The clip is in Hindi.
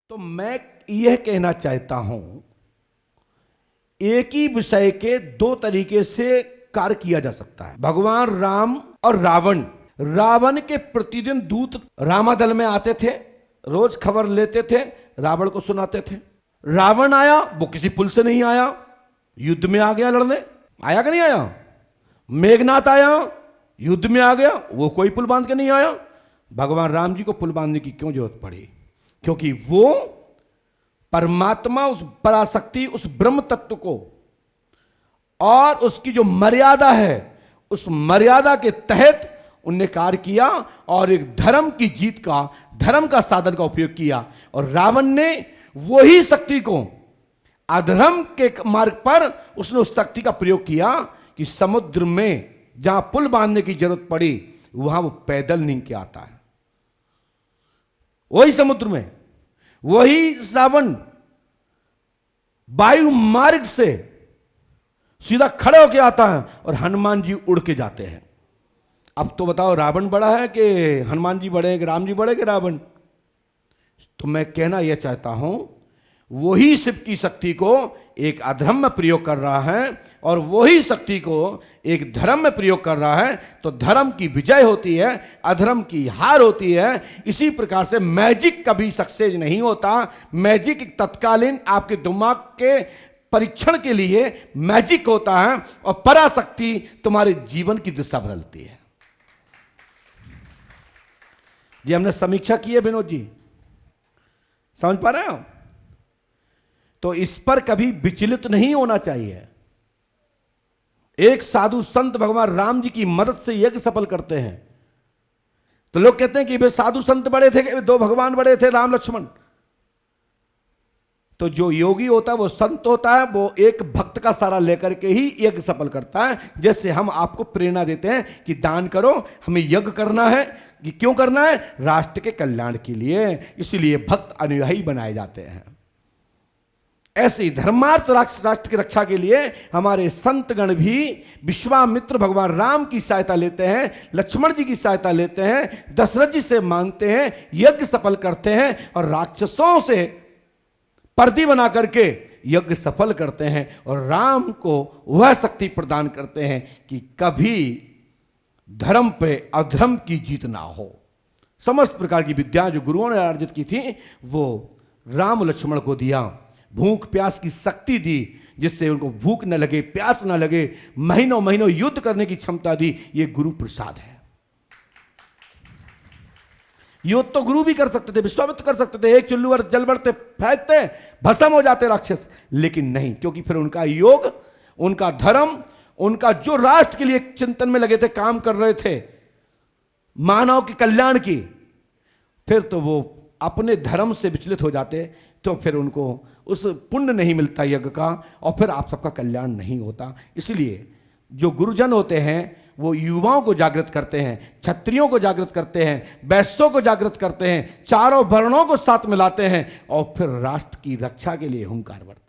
तो मैं यह कहना चाहता हूं, एक ही विषय के दो तरीके से कार्य किया जा सकता है। भगवान राम और रावण, रावण के प्रतिदिन दूत रामादल में आते थे, रोज खबर लेते थे, रावण को सुनाते थे। रावण आया, वो किसी पुल से नहीं आया, युद्ध में आ गया लड़ने, आया कि नहीं आया। मेघनाथ आया, युद्ध में आ गया, वो कोई पुल बांध के नहीं आया। भगवान राम जी को पुल बांधने की क्यों जरूरत पड़ी? क्योंकि वो परमात्मा, उस पराशक्ति, उस ब्रह्म तत्व को और उसकी जो मर्यादा है, उस मर्यादा के तहत उनने कार्य किया और एक धर्म की जीत का, धर्म का साधन का उपयोग किया। और रावण ने वही शक्ति को अधर्म के मार्ग पर उसने उस शक्ति का प्रयोग किया कि समुद्र में जहां पुल बांधने की जरूरत पड़ी वहां वो पैदल नींद के आता है। वही समुद्र में वही रावण वायु मार्ग से सीधा खड़े होके आता है और हनुमान जी उड़ के जाते हैं। अब तो बताओ, रावण बड़ा है कि हनुमान जी बड़े हैं, कि राम जी बड़े, कि रावण? तो मैं कहना यह चाहता हूं, वही शिव की शक्ति को एक अधर्म में प्रयोग कर रहा है और वही शक्ति को एक धर्म में प्रयोग कर रहा है, तो धर्म की विजय होती है, अधर्म की हार होती है। इसी प्रकार से मैजिक कभी सक्सेस नहीं होता। मैजिक एक तत्कालीन आपके दिमाग के परीक्षण के लिए मैजिक होता है और पराशक्ति तुम्हारे जीवन की दिशा बदलती है। जी हमने समीक्षा की है विनोद जी, समझ पा रहे हो? तो इस पर कभी विचलित नहीं होना चाहिए। एक साधु संत भगवान राम जी की मदद से यज्ञ सफल करते हैं, तो लोग कहते हैं कि वे साधु संत बड़े थे, कि दो भगवान बड़े थे, राम लक्ष्मण। तो जो योगी होता है वो संत होता है, वो एक भक्त का सहारा लेकर के ही यज्ञ सफल करता है। जैसे हम आपको प्रेरणा देते हैं कि दान करो, हमें यज्ञ करना है, कि क्यों करना है? राष्ट्र के कल्याण के लिए। इसीलिए भक्त अनुयायी बनाए जाते हैं। ऐसे ही धर्मार्थ राष्ट्र की रक्षा के लिए हमारे संतगण भी विश्वामित्र भगवान राम की सहायता लेते हैं, लक्ष्मण जी की सहायता लेते हैं, दशरथ जी से मांगते हैं, यज्ञ सफल करते हैं और राक्षसों से पर्दी बना करके यज्ञ सफल करते हैं और राम को वह शक्ति प्रदान करते हैं कि कभी धर्म पे अधर्म की जीत ना हो। समस्त प्रकार की विद्या जो गुरुओं ने अर्जित की थी वो राम लक्ष्मण को दिया। भूख प्यास की शक्ति दी, जिससे उनको भूख न लगे, प्यास न लगे, महीनों महीनों युद्ध करने की क्षमता दी। ये गुरु प्रसाद है। युद्ध तो गुरु भी कर सकते थे, विश्वामित्र कर सकते थे, एक चुल्लू पर जल बढ़ते फेंकते भस्म हो जाते राक्षस, लेकिन नहीं, क्योंकि फिर उनका योग, उनका धर्म, उनका जो राष्ट्र के लिए चिंतन में लगे थे, काम कर रहे थे मानव के कल्याण की, फिर तो वो अपने धर्म से विचलित हो जाते, तो फिर उनको उस पुण्य नहीं मिलता यज्ञ का, और फिर आप सबका कल्याण नहीं होता। इसलिए जो गुरुजन होते हैं वो युवाओं को जागृत करते हैं, क्षत्रियों को जागृत करते हैं, वैश्यों को जागृत करते हैं, चारों वर्णों को साथ मिलाते हैं और फिर राष्ट्र की रक्षा के लिए हुंकार भरते हैं।